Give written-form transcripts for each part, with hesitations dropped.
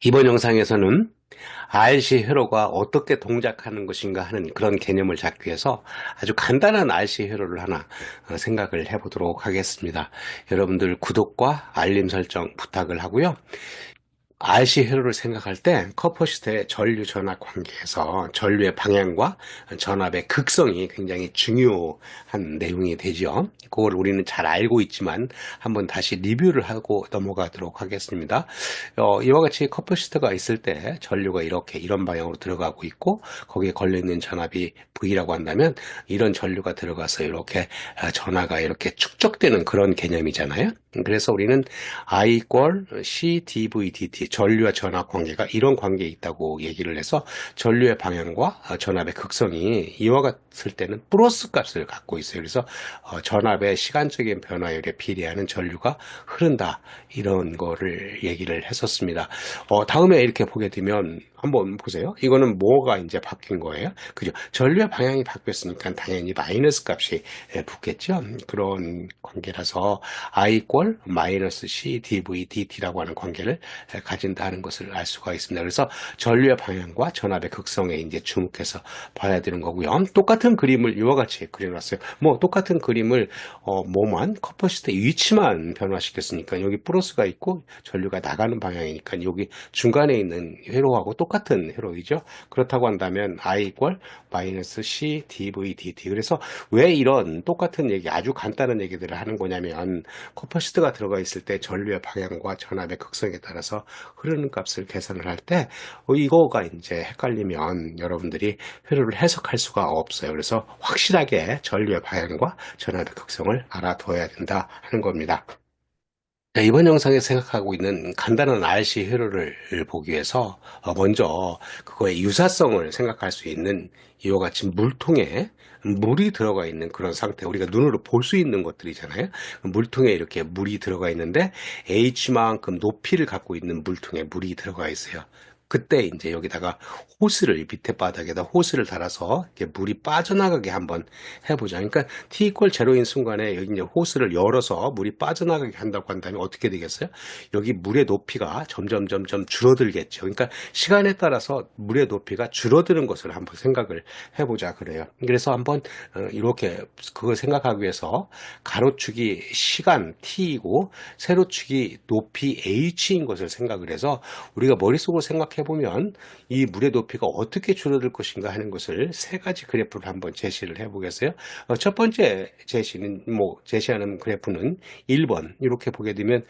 이번 영상에서는 RC 회로가 어떻게 동작하는 것인가 하는 그런 개념을 잡기 위해서 아주 간단한 RC 회로를 하나 생각을 해보도록 하겠습니다. 여러분들 구독과 알림 설정 부탁을 하고요. RC 회로를 생각할 때 커퍼시트의 전류 전압 관계에서 전류의 방향과 전압의 극성이 굉장히 중요한 내용이 되죠. 그걸 우리는 잘 알고 있지만 한번 다시 리뷰를 하고 넘어가도록 하겠습니다. 이와 같이 커퍼시트가 있을 때 전류가 이렇게 이런 방향으로 들어가고 있고 거기에 걸려있는 전압이 V라고 한다면 이런 전류가 들어가서 이렇게 전하가 이렇게 축적되는 그런 개념이잖아요. 그래서 우리는 I 이퀄 C dV dt 전류와 전압 관계가 이런 관계에 있다고 얘기를 해서 전류의 방향과 전압의 극성이 이와 같을 때는 플러스 값을 갖고 있어요. 그래서 전압의 시간적인 변화율에 비례하는 전류가 흐른다 이런 거를 얘기를 했었습니다. 다음에 이렇게 보게 되면 한번 보세요. 이거는 뭐가 이제 바뀐 거예요? 그죠? 전류의 방향이 바뀌었으니까 당연히 마이너스 값이 붙겠죠. 그런 관계라서 I 이퀄 마이너스 C dV dt라고 하는 관계를 가진다는 것을 알 수가 있습니다. 그래서 전류의 방향과 전압의 극성에 이제 주목해서 봐야 되는 거고요. 똑같은 그림을 이와 같이 그려놨어요. 뭐 똑같은 그림을 뭐만 커퍼시트의 위치만 변화시켰으니까 여기 플러스가 있고 전류가 나가는 방향이니까 여기 중간에 있는 회로하고 똑같은 회로이죠. 그렇다고 한다면 I 이퀄 마이너스 C dV dt. 그래서 왜 이런 똑같은 얘기, 아주 간단한 얘기들을 하는 거냐면 커퍼시트가 들어가 있을 때 전류의 방향과 전압의 극성에 따라서 흐르는 값을 계산을 할 때 이거가 이제 헷갈리면 여러분들이 회로를 해석할 수가 없어요. 그래서 확실하게 전류의 방향과 전압의 극성을 알아둬야 된다 하는 겁니다. 자, 이번 영상에 생각하고 있는 간단한 RC 회로를 보기 위해서 먼저 그거의 유사성을 생각할 수 있는 이와 같이 물통에 물이 들어가 있는 그런 상태, 우리가 눈으로 볼 수 있는 것들이잖아요. 물통에 이렇게 물이 들어가 있는데 H만큼 높이를 갖고 있는 물통에 물이 들어가 있어요. 그때 이제 여기다가 호스를 밑에 바닥에다 호스를 달아서 이렇게 물이 빠져나가게 한번 해보자. 그러니까 t 이퀄 제로인 순간에 여기 이제 호스를 열어서 물이 빠져나가게 한다고 한다면 어떻게 되겠어요? 여기 물의 높이가 점점 줄어들겠죠. 그러니까 시간에 따라서 물의 높이가 줄어드는 것을 한번 생각을 해보자 그래요. 그래서 한번 이렇게 그걸 생각하기 위해서 가로축이 시간 t이고 세로축이 높이 h인 것을 생각을 해서 우리가 머릿속으로 생각해 보면 이 물의 높이가 어떻게 줄어들 것인가 하는 것을 세 가지 그래프를 한번 제시를 해 보겠어요. 첫 번째 제시는 제시하는 그래프는 1번 이렇게 보게 되면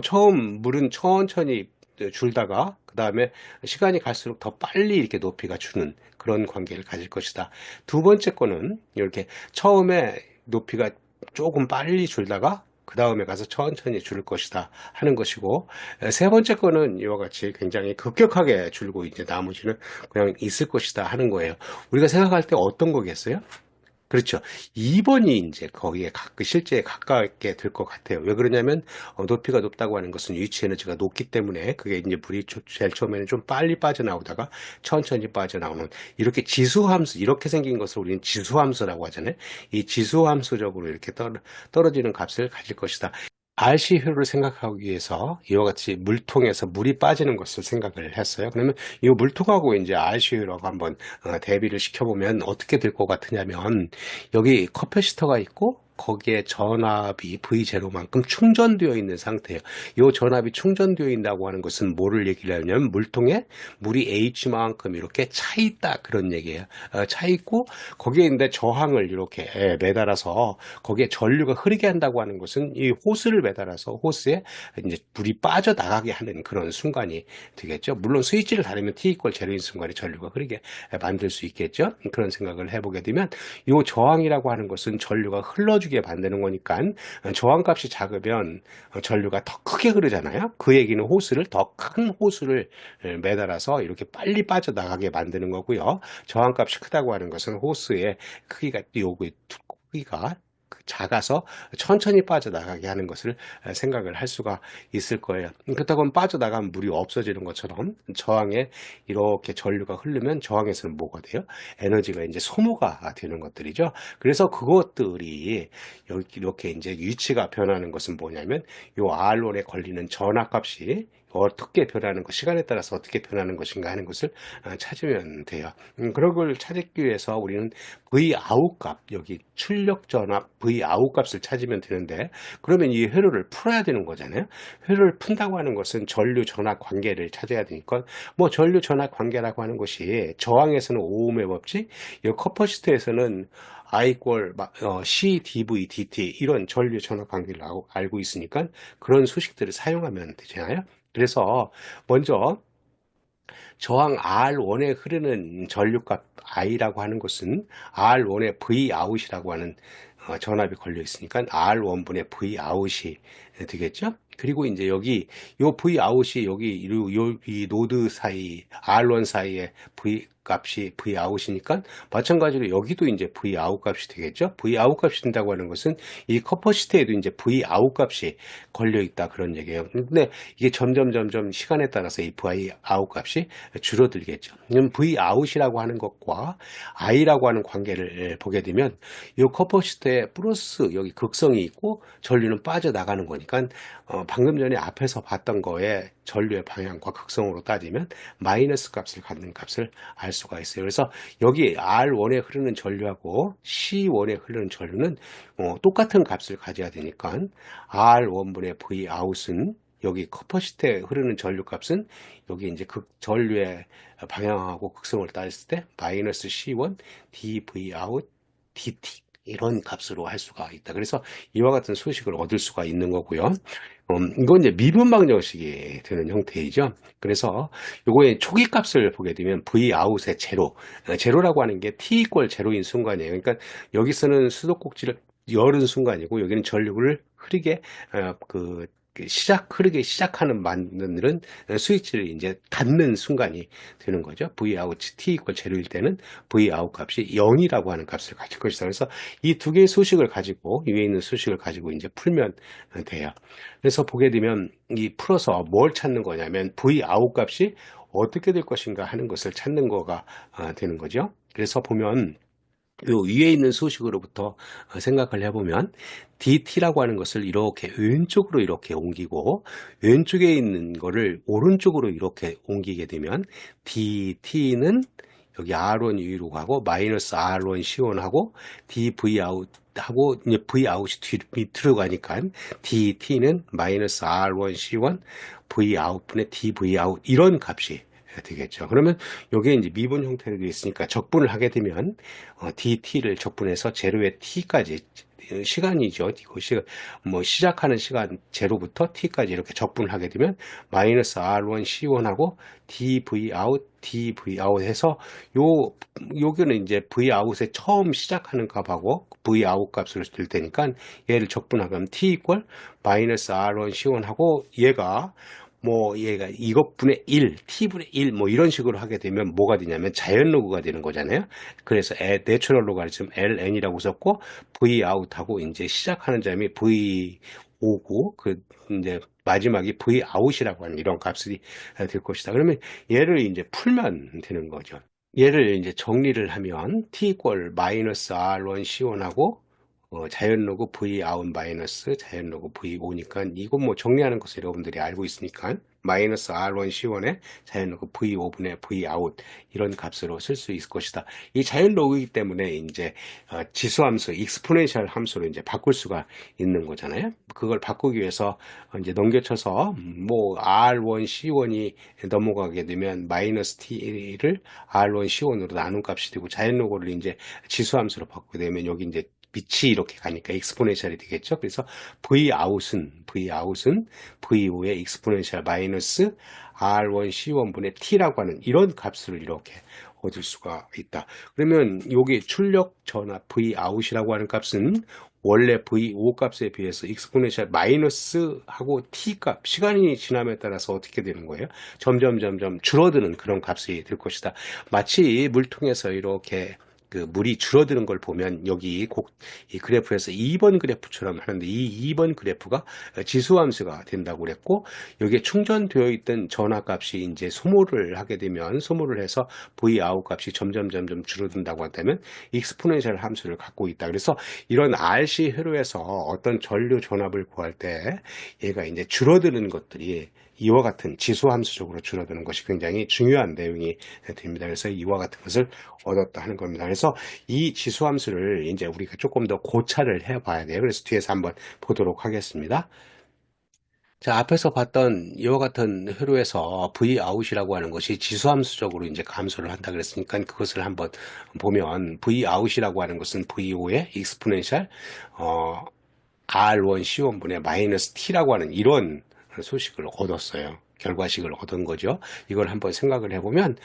처음 물은 천천히 줄다가 그 다음에 시간이 갈수록 더 빨리 이렇게 높이가 주는 그런 관계를 가질 것이다. 두 번째 거는 이렇게 처음에 높이가 조금 빨리 줄다가 그 다음에 가서 천천히 줄 것이다 하는 것이고, 세 번째 거는 이와 같이 굉장히 급격하게 줄고 이제 나머지는 그냥 있을 것이다 하는 거예요. 우리가 생각할 때 어떤 거겠어요? 그렇죠. 2번이 이제 거기에 실제에 가깝게 될 것 같아요. 왜 그러냐면 높이가 높다고 하는 것은 위치 에너지가 높기 때문에 그게 이제 물이 제일 처음에는 좀 빨리 빠져나오다가 천천히 빠져나오는 이렇게 지수함수, 이렇게 생긴 것을 우리는 지수함수라고 하잖아요. 이 지수함수적으로 이렇게 떨어지는 값을 가질 것이다. RC 효율을 생각하기 위해서 이와 같이 물통에서 물이 빠지는 것을 생각을 했어요. 그러면 이 물통하고 이제 RC 효율하고 한번 대비를 시켜보면 어떻게 될 것 같으냐면 여기 커패시터가 있고 거기에 전압이 V0만큼 충전되어 있는 상태예요. 이 전압이 충전되어 있다고 하는 것은 뭐를 얘기를 하냐면 물통에 물이 H만큼 이렇게 차 있다 그런 얘기예요. 차 있고 거기에 있는데 저항을 이렇게 매달아서 거기에 전류가 흐르게 한다고 하는 것은 이 호스를 매달아서 호스에 이제 물이 빠져나가게 하는 그런 순간이 되겠죠. 물론 스위치를 닫으면 T 이퀄 제로인 순간에 전류가 흐르게 만들 수 있겠죠. 그런 생각을 해보게 되면 이 저항이라고 하는 것은 전류가 흘러주게 만드는 거니까 저항값이 작으면 전류가 더 크게 흐르잖아요. 그 얘기는 호스를 더 큰 호스를 매달아서 이렇게 빨리 빠져나가게 만드는 거고요. 저항값이 크다고 하는 것은 호스의 크기가 요구의 크기가 작아서 천천히 빠져나가게 하는 것을 생각을 할 수가 있을 거예요. 그렇다고 하면 빠져나가면 물이 없어지는 것처럼 저항에 이렇게 전류가 흐르면 저항에서는 뭐가 돼요? 에너지가 이제 소모가 되는 것들이죠. 그래서 그것들이 이렇게 이제 위치가 변하는 것은 뭐냐면 요 R론에 걸리는 전압값이 어떻게 변하는 것, 시간에 따라서 어떻게 변하는 것인가 하는 것을 찾으면 돼요. 그런 걸 찾기 위해서 우리는 Vout 값, 여기 출력 전압 Vout 값을 찾으면 되는데, 그러면 이 회로를 풀어야 되는 거잖아요. 회로를 푼다고 하는 것은 전류 전압 관계를 찾아야 되니까, 뭐 전류 전압 관계라고 하는 것이 저항에서는 오음의 법칙, 이 커퍼시터에서는 I 이퀄 C dV dt 이런 전류 전압 관계를 알고 있으니까 그런 수식들을 사용하면 되잖아요. 그래서 먼저 저항 R1에 흐르는 전류값 I라고 하는 것은 R1에 Vout이라고 하는 전압이 걸려 있으니까 R1분의 Vout이 되겠죠. 그리고 이제 여기 요 Vout이 여기 이 노드 사이 R1 사이에 V 값이 Vout이니까 마찬가지로 여기도 이제 Vout 값이 되겠죠. Vout 값이 된다고 하는 것은 이 커퍼시터에도 이제 Vout 값이 걸려 있다 그런 얘기예요. 근데 이게 점점 시간에 따라서 이 Vout 값이 줄어들겠죠. Vout이라고 하는 것과 I라고 하는 관계를 보게 되면 이 커퍼시터에 플러스 여기 극성이 있고 전류는 빠져나가는 거니까 방금 전에 앞에서 봤던 거에 전류의 방향과 극성으로 따지면 마이너스 값을 갖는 값을 알 수가 있어요. 그래서 여기 R1에 흐르는 전류하고 C1에 흐르는 전류는 똑같은 값을 가져야 되니까 R1분의 Vout은 여기 커퍼시터에 흐르는 전류 값은 여기 이제 전류의 방향하고 극성을 따졌을 때 마이너스 C1 dVout dt 이런 값으로 할 수가 있다. 그래서 이와 같은 수식을 얻을 수가 있는 거고요. 이건 이제 미분 방정식이 되는 형태이죠. 그래서 요거의 초기 값을 보게 되면 Vout의 제로, 제로라고 하는 게 t 이퀄 제로인 순간이에요. 그러니까 여기서는 수도꼭지를 열은 순간이고 여기는 전류를 흐르게 흐르게 시작하는 마늘은 스위치를 이제 닫는 순간이 되는 거죠. Vout t 이퀄 제로일 때는 Vout 값이 0이라고 하는 값을 가질 것이다. 그래서 이 두 개의 수식을 가지고 위에 있는 수식을 가지고 이제 풀면 돼요. 그래서 보게 되면 이 풀어서 뭘 찾는 거냐면 Vout 값이 어떻게 될 것인가 하는 것을 찾는 거가 되는 거죠. 그래서 보면 요 위에 있는 수식으로부터 생각을 해보면 DT라고 하는 것을 이렇게 왼쪽으로 이렇게 옮기고 왼쪽에 있는 거를 오른쪽으로 이렇게 옮기게 되면 DT는 여기 R1 위로 가고 마이너스 R1 C1 하고 dVout 하고 이제 Vout이 밑으로 가니까 DT는 마이너스 R1 C1 Vout분의 dVout 이런 값이 되겠죠. 그러면 이게 이제 미분 형태로 되어 있으니까 적분을 하게 되면 dt를 적분해서 제로의 t까지 시간이죠. 이것이 뭐 시작하는 시간 제로부터 t까지 이렇게 적분을 하게 되면 마이너스 r1 c1하고 dvout 해서 여기는 이제 vout에 처음 시작하는 값하고 vout 값으로 될 테니까 얘를 적분하면 t 이퀄 마이너스 r1 c1하고 얘가 이것분의 1, t분의 1, 이런 식으로 하게 되면 뭐가 되냐면 자연 로그가 되는 거잖아요. 그래서 내추럴 로가리즘 ln이라고 썼고, vout하고 이제 시작하는 점이 v5고, 이제 마지막이 vout이라고 하는 이런 값이 될 것이다. 그러면 얘를 이제 풀면 되는 거죠. 얘를 이제 정리를 하면 t 이퀄 마이너스 r1 c1하고 자연 로그 V 아웃 마이너스 자연 로그 V5니까 이건 뭐 정리하는 것을 여러분들이 알고 있으니까 마이너스 R1 C1에 자연 로그 V5분의 V 아웃 이런 값으로 쓸 수 있을 것이다. 이 자연 로그이기 때문에 이제 지수함수 익스포넨셜 함수로 이제 바꿀 수가 있는 거잖아요. 그걸 바꾸기 위해서 이제 넘겨쳐서 뭐 R1 C1이 넘어가게 되면 마이너스 T를 R1 C1으로 나눈 값이 되고 자연 로그를 이제 지수함수로 바꾸게 되면 여기 이제 빛이 이렇게 가니까 익스포넨셜이 되겠죠. 그래서 Vout은 V5의 익스포넨셜 마이너스 R1 C1분의 T라고 하는 이런 값을 이렇게 얻을 수가 있다. 그러면 여기 출력 전압 Vout이라고 하는 값은 원래 V5 값에 비해서 익스포넨셜 마이너스 하고 T 값, 시간이 지남에 따라서 어떻게 되는 거예요? 점점 줄어드는 그런 값이 될 것이다. 마치 물통에서 이렇게 물이 줄어드는 걸 보면 여기 이 그래프에서 2번 그래프처럼 하는데 이 2번 그래프가 지수함수가 된다고 그랬고 여기에 충전되어 있던 전압값이 이제 소모를 하게 되면 소모를 해서 Vout 값이 점점 줄어든다고 한다면 익스포넨셜 함수를 갖고 있다. 그래서 이런 RC 회로에서 어떤 전류 전압을 구할 때 얘가 이제 줄어드는 것들이 이와 같은 지수함수적으로 줄어드는 것이 굉장히 중요한 내용이 됩니다. 그래서 이와 같은 것을 얻었다 하는 겁니다. 그래서 이 지수함수를 이제 우리가 조금 더 고찰을 해 봐야 돼요. 그래서 뒤에서 한번 보도록 하겠습니다. 자, 앞에서 봤던 이와 같은 회로에서 V 아웃이라고 하는 것이 지수함수적으로 이제 감소를 한다 그랬으니까 그것을 한번 보면 V 아웃이라고 하는 것은 VO의 익스포넨셜 R1 C1분의 마이너스 T라고 하는 이런 소식을 얻었어요. 결과식을 얻은 거죠. 이걸 한번 생각을 해보면,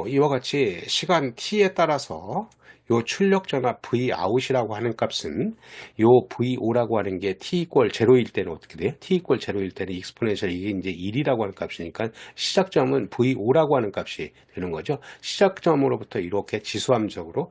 이와 같이 시간 t에 따라서 요 출력 전압 V 아웃이라고 하는 값은 요 VO라고 하는 게 t 이퀄 0일 때는 어떻게 돼요? t 이퀄 0일 때는 익스포넨셜 이게 이제 1이라고 하는 값이니까 시작점은 VO라고 하는 값이 되는 거죠. 시작점으로부터 이렇게 지수함적으로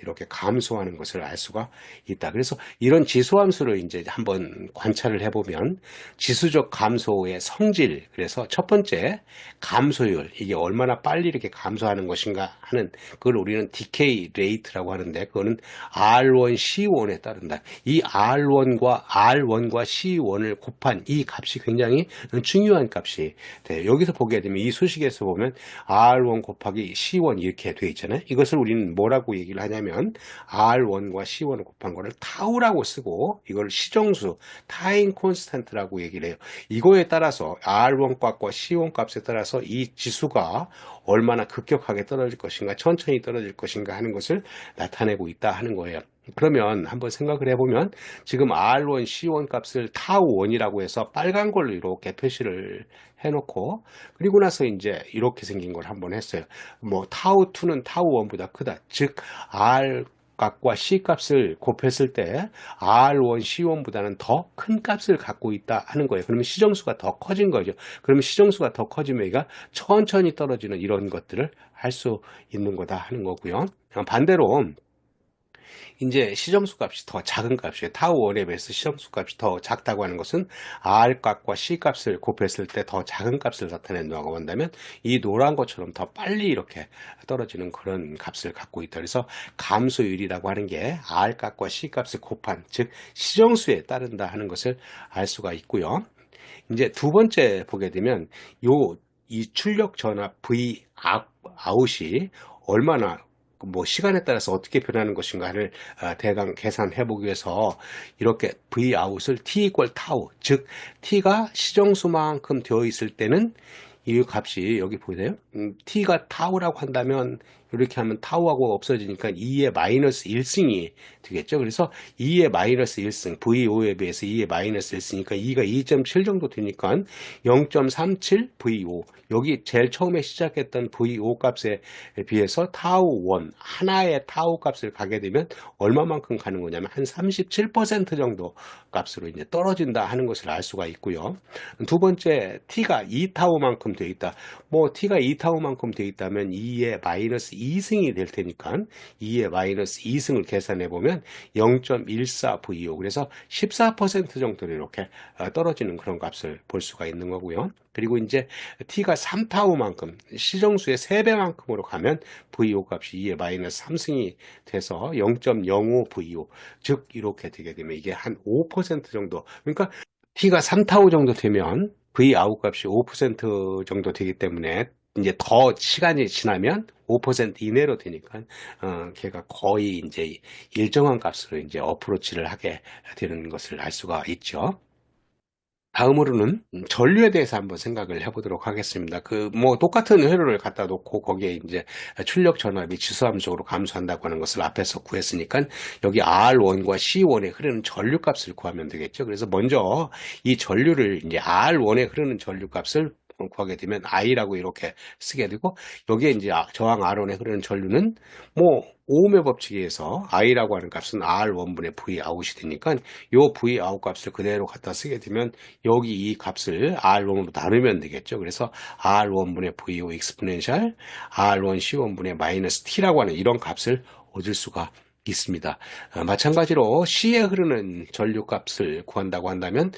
이렇게 감소하는 것을 알 수가 있다. 그래서 이런 지수함수를 이제 한번 관찰을 해보면 지수적 감소의 성질, 그래서 첫 번째 감소율, 이게 얼마나 빨리 이렇게 감소하는 것인가 하는 그걸 우리는 decay rate라고 하는데 그거는 R1, C1에 따른다. 이 R1과 C1을 곱한 이 값이 굉장히 중요한 값이 돼요. 여기서 보게 되면 이 수식에서 보면 R1 곱하기 C1 이렇게 돼 있잖아요. 이것을 우리는 뭐라고 얘기를 하냐면 R1과 C1을 곱한 거를 타우라고 쓰고 이걸 시정수 타임 콘스탄트라고 얘기를 해요. 이거에 따라서 R1 값과 C1 값에 따라서 이 지수가 얼마나 급격하게 떨어질 것인가 천천히 떨어질 것인가 하는 것을 나타내고 있다 하는 거예요. 그러면 한번 생각을 해보면 지금 R1, C1 값을 타우1이라고 해서 빨간 걸로 이렇게 표시를 해놓고 그리고 나서 이제 이렇게 생긴 걸 한번 했어요. 뭐 타우2는 타우1보다 크다. 즉 R 값과 C 값을 곱했을 때 R1, C1보다는 더 큰 값을 갖고 있다 하는 거예요. 그러면 시정수가 더 커진 거죠. 그러면 시정수가 더 커지면 얘가 천천히 떨어지는 이런 것들을 할 수 있는 거다 하는 거고요. 반대로 이제 시정수 값이 더 작은 값이에요. 타우1에 비해서 시정수 값이 더 작다고 하는 것은 R 값과 C 값을 곱했을 때 더 작은 값을 나타낸다고 한다면 이 노란 것처럼 더 빨리 이렇게 떨어지는 그런 값을 갖고 있다. 그래서 감소율이라고 하는 게 R 값과 C 값을 곱한 즉 시정수에 따른다 하는 것을 알 수가 있고요. 이제 두 번째 보게 되면 이 출력 전압 V 아웃이 얼마나 뭐 시간에 따라서 어떻게 변하는 것인가를 대강 계산해 보기 위해서 이렇게 V 아웃을 T 이퀄 타우 즉 T가 시정수만큼 되어 있을 때는 이 값이 여기 보이세요? T가 타우라고 한다면 이렇게 하면 타우하고 없어지니까 2의 마이너스 1승이 되겠죠. 그래서 2의 마이너스 1승, VO에 비해서 2의 마이너스 1승이니까 2가 2.7 정도 되니까 0.37 VO. 여기 제일 처음에 시작했던 VO 값에 비해서 타우1, 하나의 타우 값을 가게 되면 얼마만큼 가는 거냐면 한 37% 정도 값으로 이제 떨어진다 하는 것을 알 수가 있고요. 두 번째, T가 2타우만큼 되어 있다. 뭐 T가 2타우만큼 되어 있다면 2의 마이너스 2승이 될 테니까 2의 마이너스 2승을 계산해 보면 0.14 VO 그래서 14% 정도로 이렇게 떨어지는 그런 값을 볼 수가 있는 거고요. 그리고 이제 T가 3타우만큼 시정수의 3배만큼으로 가면 VO 값이 2의 마이너스 3승이 돼서 0.05 VO 즉 이렇게 되게 되면 이게 한 5% 정도 그러니까 T가 3타우 정도 되면 V 아웃 값이 5% 정도 되기 때문에 이제 더 시간이 지나면 5% 이내로 되니까 걔가 거의 이제 일정한 값으로 이제 어프로치를 하게 되는 것을 알 수가 있죠. 다음으로는 전류에 대해서 한번 생각을 해보도록 하겠습니다. 뭐 똑같은 회로를 갖다 놓고 거기에 이제 출력 전압이 지수함수적으로 감소한다고 하는 것을 앞에서 구했으니까 여기 R1과 C1에 흐르는 전류 값을 구하면 되겠죠. 그래서 먼저 이 전류를 이제 R1에 흐르는 전류 값을 구하게 되면 I라고 이렇게 쓰게 되고 여기에 이제 저항 R1에 흐르는 전류는 뭐 오음의 법칙에 의해서 I라고 하는 값은 R1분의 V 아웃이 되니까 요 V 아웃 값을 그대로 갖다 쓰게 되면 여기 이 값을 R1으로 나누면 되겠죠. 그래서 R1분의 VO 익스포넨셜 R1 C1분의 마이너스 T라고 하는 이런 값을 얻을 수가 있습니다. 마찬가지로 C에 흐르는 전류 값을 구한다고 한다면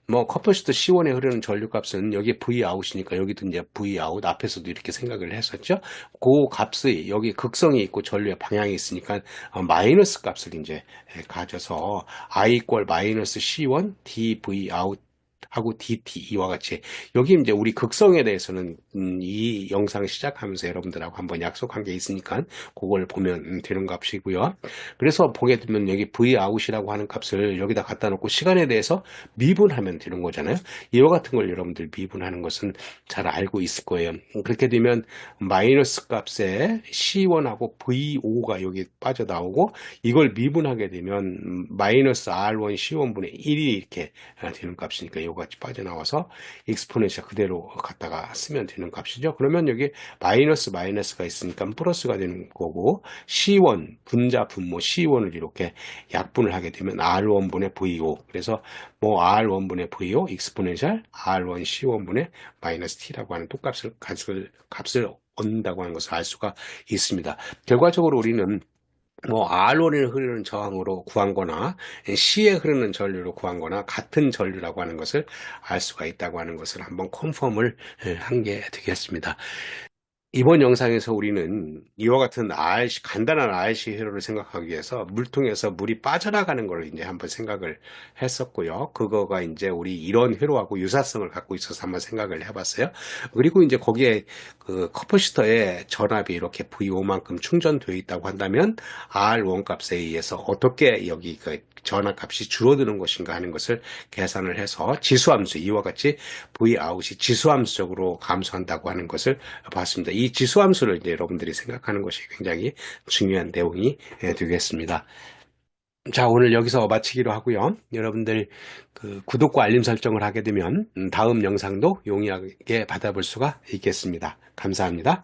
뭐 커플시트 C1에 흐르는 전류 값은 여기 V 아웃이니까 여기도 이제 V 아웃 앞에서도 이렇게 생각을 했었죠. 그 값이 여기 극성이 있고 전류의 방향이 있으니까 마이너스 값을 이제 가져서 I 이퀄 마이너스 C1 dV 아웃 하고 DT 이와 같이 여기 이제 우리 극성에 대해서는 이 영상 시작하면서 여러분들하고 한번 약속한 게 있으니까 그걸 보면 되는 값이고요. 그래서 보게 되면 여기 V 아웃이라고 하는 값을 여기다 갖다 놓고 시간에 대해서 미분하면 되는 거잖아요. 이와 같은 걸 여러분들 미분하는 것은 잘 알고 있을 거예요. 그렇게 되면 마이너스 값에 C1하고 V5가 여기 빠져나오고 이걸 미분하게 되면 마이너스 R1 C1분의 1이 이렇게 되는 값이니까 이거 같이 빠져나와서 익스포넨셜 그대로 갖다가 쓰면 되는 값이죠. 그러면 여기 마이너스 마이너스가 있으니까 플러스가 되는 거고 C1 분자 분모 C1을 이렇게 약분을 하게 되면 R1분의 V5 그래서 뭐 R1분의 V5 익스포넨셜 R1 C1분의 마이너스 T라고 하는 값을 얻는다고 하는 것을 알 수가 있습니다. 결과적으로 우리는 뭐 R원에 흐르는 저항으로 구한 거나 C에 흐르는 전류로 구한 거나 같은 전류라고 하는 것을 알 수가 있다고 하는 것을 한번 컨펌을 한 게 되겠습니다. 이번 영상에서 우리는 이와 같은 간단한 RC 회로를 생각하기 위해서 물통에서 물이 빠져나가는 걸 이제 한번 생각을 했었고요. 그거가 이제 우리 이런 회로하고 유사성을 갖고 있어서 한번 생각을 해봤어요. 그리고 이제 거기에 그 커퍼시터에 전압이 이렇게 V5만큼 충전되어 있다고 한다면 R1 값에 의해서 어떻게 여기 그 전압 값이 줄어드는 것인가 하는 것을 계산을 해서 지수함수, 이와 같이 Vout이 지수함수적으로 감소한다고 하는 것을 봤습니다. 이 지수함수를 이제 여러분들이 생각하는 것이 굉장히 중요한 내용이 되겠습니다. 자, 오늘 여기서 마치기로 하고요. 여러분들 그 구독과 알림 설정을 하게 되면 다음 영상도 용이하게 받아볼 수가 있겠습니다. 감사합니다.